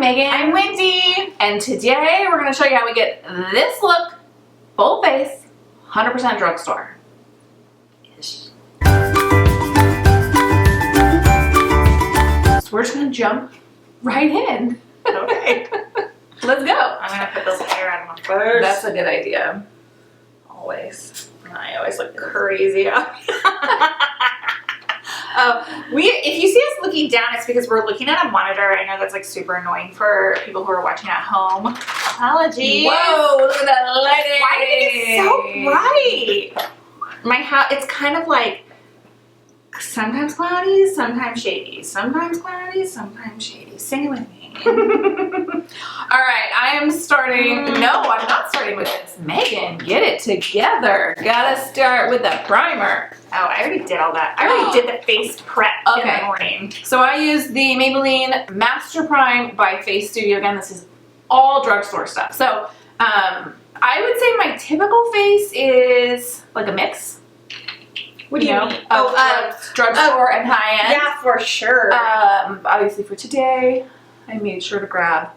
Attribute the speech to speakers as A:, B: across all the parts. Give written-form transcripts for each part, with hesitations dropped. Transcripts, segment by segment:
A: Megan.
B: I'm Wendy.
A: And today we're going to show you how we get this look, full face, 100% drugstore. So we're just going to jump right in.
B: Okay.
A: Let's go.
B: I'm going to put this hair out of my first.
A: That's a good idea.
B: Always. I always look crazy out. If you see us looking down, it's because we're looking at a monitor. I know that's like super annoying for people who are watching at home. Apologies.
A: Whoa, look at that lighting.
B: Why did it get so bright? My house, it's kind of like sometimes cloudy, sometimes shady. Sometimes cloudy, sometimes shady. Sing it with me.
A: All right, I am starting. No, I'm not starting with this. Megan, get it together. Gotta start with the primer.
B: Oh, I already did all that. I already did the face prep in the morning.
A: So I use the Maybelline Master Prime by Face Studio. Again, this is all drugstore stuff. So I would say my typical face is like a mix.
B: What do you mean?
A: Of drugstore and high-end.
B: Yeah, for sure.
A: Obviously for today, I made sure to grab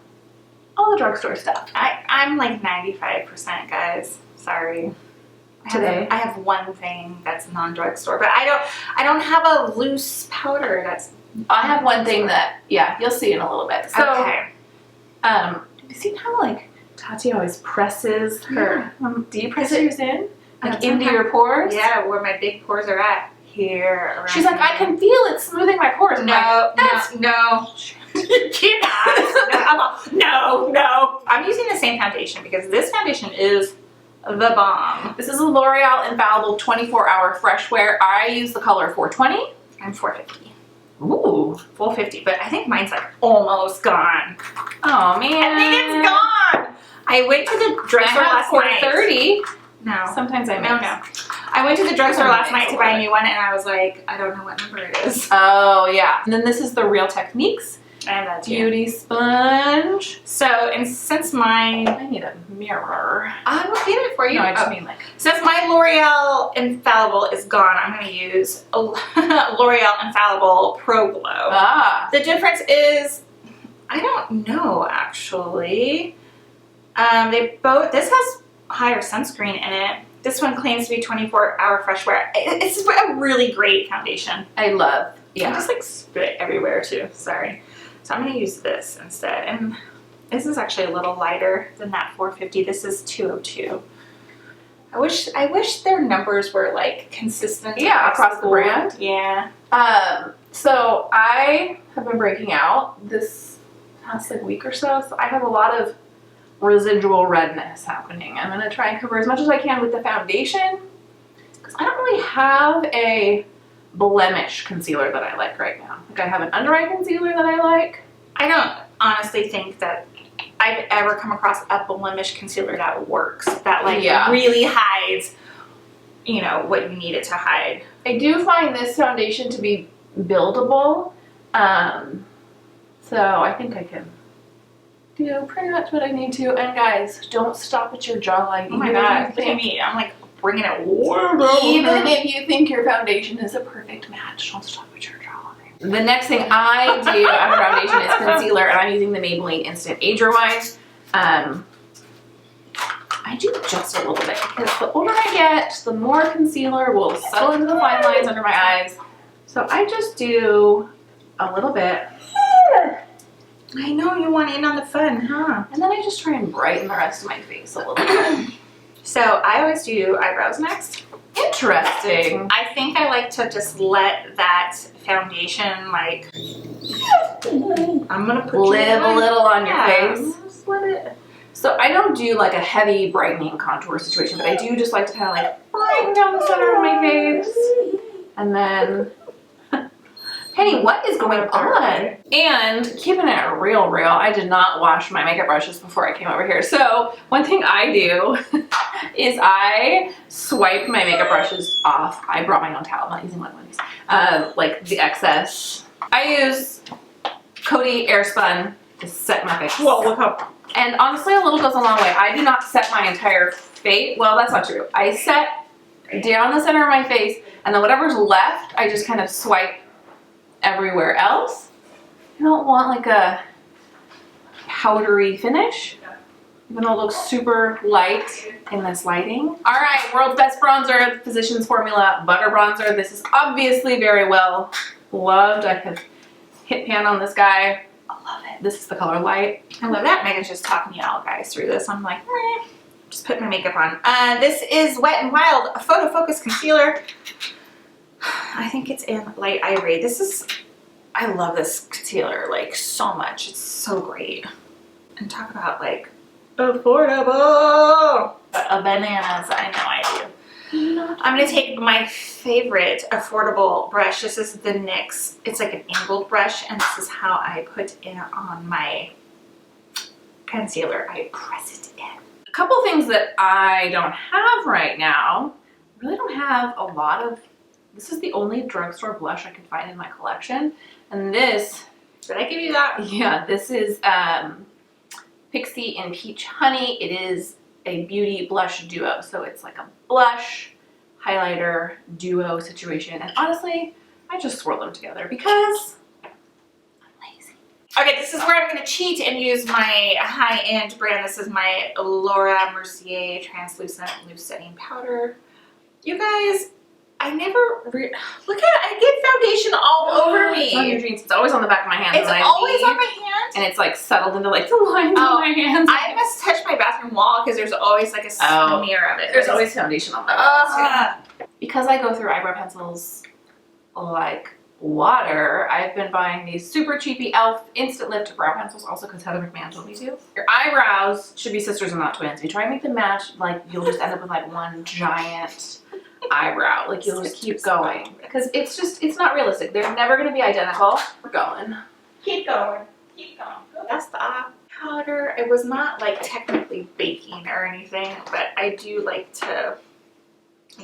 A: all the drugstore stuff.
B: I'm like 95%, guys. Sorry.
A: Today
B: I have one thing that's non-drugstore, but I don't have a loose powder that's.
A: I have one thing that you'll see in a little bit. So
B: okay.
A: Have you seen how like Tati always presses her? Do you press yours in? Like into your pores?
B: Yeah, where my big pores are at. Here. Around
A: She's like,
B: here.
A: I can feel it smoothing my pores.
B: No. You cannot. No. I'm using the same foundation because this foundation is the bomb.
A: This is a L'Oreal Infallible 24-hour fresh wear. I use the color 420.
B: I'm 450.
A: Ooh.
B: 450, but I think mine's like almost gone.
A: Oh man.
B: I think it's gone. I went to the drugstore last night.
A: 430.
B: No.
A: Sometimes I miss.
B: No. I went to the drugstore last night to buy a new one, and I was like, I don't know what number it is.
A: Oh yeah. And then this is the Real Techniques
B: And that's
A: Beauty Sponge.
B: So, and since mine,
A: I need a mirror.
B: I will get it for you.
A: No, I just mean like.
B: Since my L'Oreal Infallible is gone, I'm going to use a L'Oreal Infallible Pro Glow.
A: Ah.
B: The difference is, I don't know actually. This has higher sunscreen in it. This one claims to be 24-hour fresh wear. It's a really great foundation.
A: I love.
B: I just like spit everywhere too. Sorry. So I'm going to use this instead. And this is actually a little lighter than that 450. This is 202. I wish their numbers were like consistent.
A: Yeah, across the brand.
B: Yeah.
A: So I have been breaking out this past like week or so. So I have a lot of residual redness happening. I'm going to try and cover as much as I can with the foundation because I don't really have a blemish concealer that I like right now. Like I have an under eye concealer that I like.
B: I don't honestly think that I've ever come across a blemish concealer that works, that like really hides, you know, what you need it to hide.
A: I do find this foundation to be buildable. So I think I can do pretty much what I need to. And guys, don't stop at your jawline.
B: Oh my god, look at me. I'm like bringing it way down.
A: Even if you think your foundation is a perfect match, don't stop at your jawline. The next thing I do after foundation is concealer, and I'm using the Maybelline Instant Age Rewind. I do just a little bit because the older I get, the more concealer will settle into the fine lines under my eyes. So I just do a little bit.
B: I know you want in on the fun, huh?
A: And then I just try and brighten the rest of my face a little bit.
B: So I always do eyebrows next.
A: Interesting.
B: I think I like to just let that foundation like, I'm gonna put
A: live a little on your face.
B: Just let it.
A: So I don't do like a heavy brightening contour situation, but I do just like to kind of like brighten down the center of my face. And then, Penny, what is going on? And keeping it real, I did not wash my makeup brushes before I came over here. So one thing I do is I swipe my makeup brushes off. I brought my own towel, I'm not using one of these. Like the excess. I use Coty Airspun to set my face.
B: Whoa, look how.
A: And honestly, a little goes a long way. I do not set my entire face. Well, that's not true. I set down the center of my face, and then whatever's left, I just kind of swipe everywhere else. I don't want like a powdery finish, even though it looks super light in this lighting. All right, world's best bronzer, Physicians Formula Butter Bronzer. This is obviously very well loved. I have hit pan on this guy. I love it. This is the color Light.
B: I love that Megan's just talking you all guys through this. I'm like, meh. Just putting my makeup on. This is Wet n Wild Photo Focus Concealer. I think it's in Light Ivory. I love this concealer like so much. It's so great. And talk about like affordable. Bananas, I know I do. I'm gonna take my favorite affordable brush. This is the NYX. It's like an angled brush, and this is how I put it on my concealer. I press it in.
A: A couple things that I don't have right now. I really don't have a lot of, this is the only drugstore blush I could find in my collection. And this,
B: Did I give you that?
A: yeah, this is Pixie and Peach Honey. It is a beauty blush duo. So it's like a blush, highlighter, duo situation. And honestly, I just swirl them together because I'm lazy.
B: Okay, this is where I'm going to cheat and use my high-end brand. This is my Laura Mercier Translucent Loose Setting Powder. You guys, I never look at it. I get foundation all over me.
A: It's on your jeans. It's always on the back of my hands.
B: It's always on my hand.
A: And it's like settled into like the lines on my hands.
B: I must touch my bathroom wall because there's always like a smear of it.
A: There's always foundation on my hands. Because I go through eyebrow pencils like water, I've been buying these super cheapy e.l.f. Instant Lift brow pencils also because Heather McMahon told me to. Your eyebrows should be sisters and not twins. If you try and make them match, like you'll just end up with like one giant eyebrow. Like you'll just keep going. Because it's not realistic. They're never going to be identical. We're going.
B: Keep going. Keep going. That's the powder. It was not like technically baking or anything, but I do like to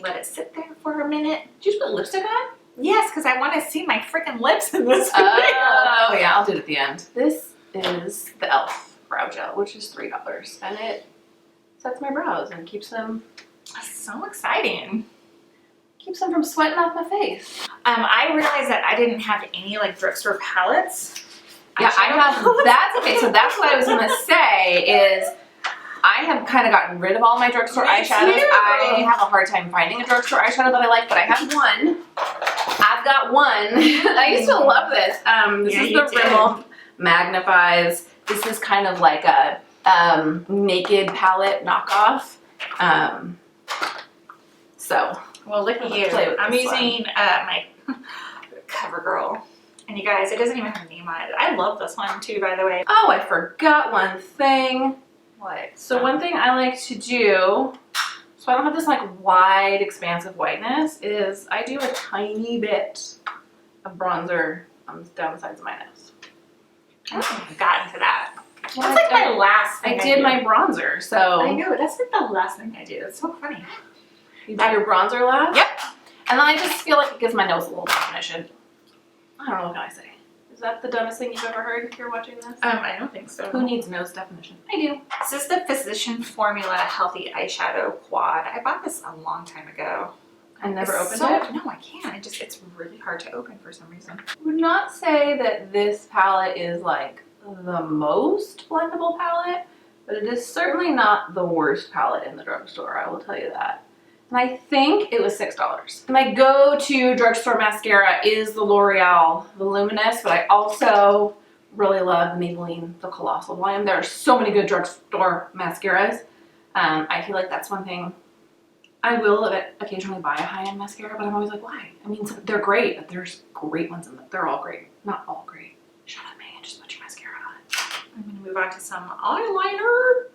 B: let it sit there for a minute.
A: Did you just put lipstick on?
B: Yes, because I want to see my freaking lips in this video.
A: Oh, yeah, I'll do it at the end. This is the e.l.f. brow gel, which is $3. And it sets my brows and keeps them...
B: So exciting.
A: Keeps them from sweating off my face.
B: I realized that I didn't have any like drugstore palettes.
A: Yeah, I have, that's okay, so that's what I was gonna say is I have kind of gotten rid of all my drugstore eyeshadows. I have a hard time finding a drugstore eyeshadow that I like, but I have one. I've got one. I used to love this. This is the Rimmel Magnifies. This is kind of like a Naked palette knockoff. So,
B: well, look at you. I'm using my CoverGirl. And you guys, it doesn't even have a name on it. I love this one too, by the way.
A: oh, I forgot one thing.
B: What?
A: So one thing I like to do, so I don't have this like wide, expansive whiteness, is I do a tiny bit of bronzer down the sides of my nose.
B: I haven't gotten to that. That's
A: Well,
B: like my last thing
A: I did my bronzer, so.
B: I know, that's like the last thing I do. It's so funny.
A: You do your bronzer last?
B: Yep.
A: And then I just feel like it gives my nose a little definition. I don't know, what can I say? Is that the dumbest thing you've ever heard if you're watching this?
B: I don't think so.
A: Who needs nose definition? I do.
B: This is the Physician Formula Healthy Eyeshadow Quad. I bought this a long time ago.
A: I never opened
B: So-
A: it?
B: No, I can't. It's really hard to open for some reason.
A: I would not say that this palette is like the most blendable palette, but it is certainly not the worst palette in the drugstore, I will tell you that. And I think it was $6. My go-to drugstore mascara is the L'Oreal Voluminous, but I also really love Maybelline the Colossal Volume. There are so many good drugstore mascaras. I feel like that's one thing. I will occasionally buy a high-end mascara, but I'm always like, why? I mean, they're great, but there's great ones in them. They're all great. Not all great. Shut up, Megan. Just put your mascara on.
B: I'm going to move on to some eyeliner.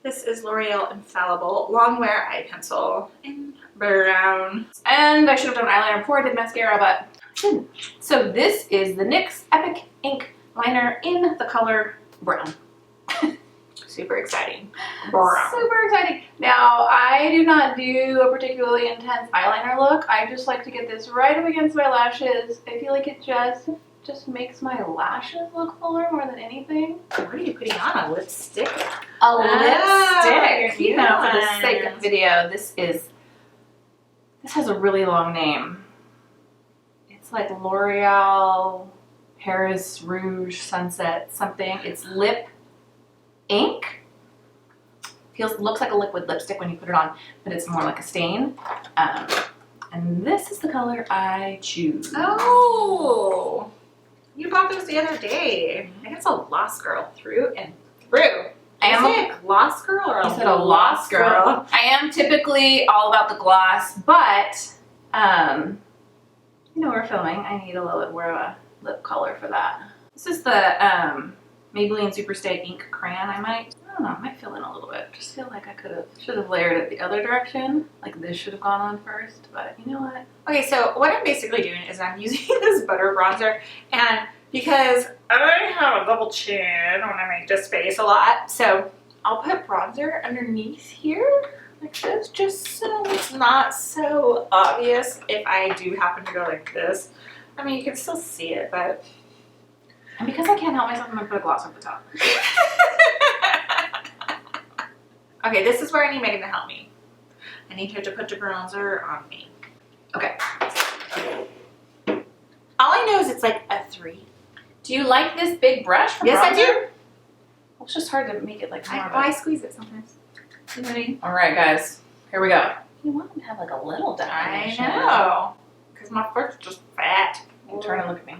B: This is L'Oreal Infallible Long Wear Eye Pencil in brown.
A: And I should have done eyeliner before I did mascara, but I didn't. So this is the NYX Epic Ink Liner in the color brown.
B: Super exciting. Brown.
A: Super exciting. Now, I do not do a particularly intense eyeliner look. I just like to get this right up against my lashes. I feel like it just makes my lashes look fuller more than anything.
B: What are you putting on? A lipstick?
A: A lipstick.
B: you're
A: You know, for the
B: doing
A: sake of the video, this has a really long name. It's like L'Oreal Paris Rouge Sunset something. It's Lip ink. Looks like a liquid lipstick when you put it on, but it's more like a stain. And this is the color I choose.
B: Oh, you bought those the other day. I think it's a Lost Girl through and through.
A: I am
B: a gloss girl or
A: you said a gloss girl. I am typically all about the gloss, but you know we're filming. I need a little bit more of a lip color for that. This is the Maybelline Superstay Ink Crayon. I don't know, I might fill in a little bit. Just feel like I should have layered it the other direction. Like this should have gone on first, but you know what?
B: Okay, so what I'm basically doing is I'm using this butter bronzer, and because I have a double chin when I make this face a lot, so I'll put bronzer underneath here like this, just so it's not so obvious if I do happen to go like this. I mean, you can still see it, but...
A: And because I can't help myself, I'm gonna put a gloss over the top.
B: Okay, this is where I need Megan to help me. I need her to put the bronzer on me.
A: Okay.
B: All I know is it's like a 3.
A: Do you like this big brush for
B: Yes,
A: bronzer?
B: I do.
A: Well, it's just hard to make it like more of a...
B: I squeeze it sometimes. You know what I mean?
A: All right, guys. Here we go. You want them to have like a little definition.
B: I know. Because my foot's just fat.
A: Turn and look at me.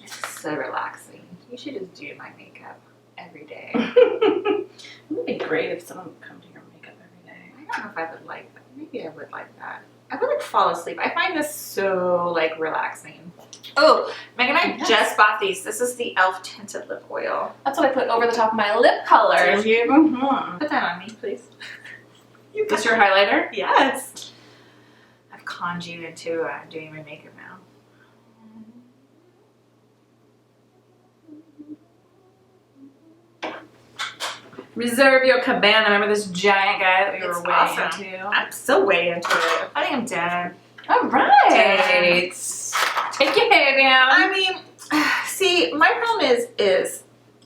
B: This is so relaxing. You should just do my makeup every day.
A: It would be great if someone would come to your makeup every day.
B: I don't know if I would like that. Maybe I would like that. I would like fall asleep. I find this so like relaxing. Oh, Megan and I just bought these. This is the e.l.f. tinted lip oil.
A: That's what I put over the top of my lip color.
B: Did you?
A: Mm-hmm.
B: Put that on me, please.
A: Is this your highlighter?
B: Yes. I've conned you into doing my makeup now.
A: Reserve your cabana. Remember this giant guy that we were
B: It's
A: way
B: awesome.
A: into?
B: I'm still way into it. I think I'm done.
A: All right. Take your hair down.
B: I mean, see, my problem is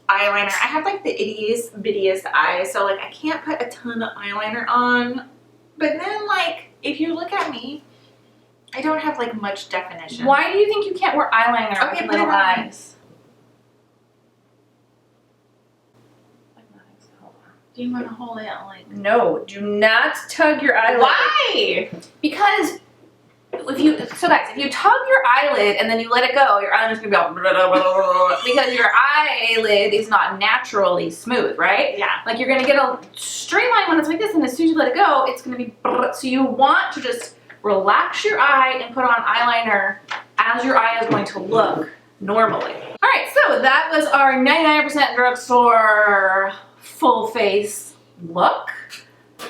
B: eyeliner. I have like the ittiest, bittiest eyes, so like I can't put a ton of eyeliner on. But then like, if you look at me, I don't have like much definition.
A: Why do you think you can't wear eyeliner
B: Okay,
A: with
B: put it
A: little
B: on.
A: eyes?
B: Do you want to hold it like?
A: No, do not tug your eyelid.
B: Why?
A: Because if you tug your eyelid and then you let it go, your eyelid is gonna be all because your eyelid is not naturally smooth, right?
B: Yeah.
A: Like you're gonna get a straight line when it's like this, and as soon as you let it go, it's gonna be. So you want to just relax your eye and put on eyeliner as your eye is going to look normally. All right, so that was our 99% drugstore full face look.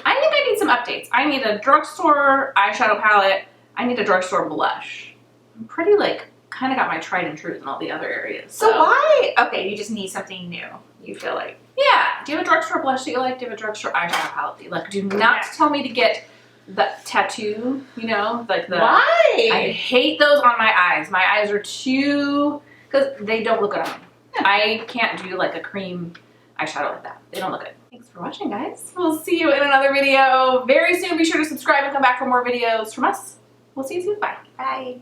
A: I think I need some updates. I need a drugstore eyeshadow palette. I need a drugstore blush. I'm pretty like, kind of got my tried and true in all the other areas.
B: So why? Okay, you just need something new. You feel like.
A: Yeah. Do you have a drugstore blush that you like? Do you have a drugstore eyeshadow palette that you like? Do not tell me to get the tattoo, you know, like the.
B: Why?
A: I hate those on my eyes. My eyes are too, because they don't look good on me. I can't do like a cream eyeshadow like that. They don't look good. Thanks for watching, guys. We'll see you in another video very soon. Be sure to subscribe and come back for more videos from us. We'll see you soon. Bye.
B: Bye.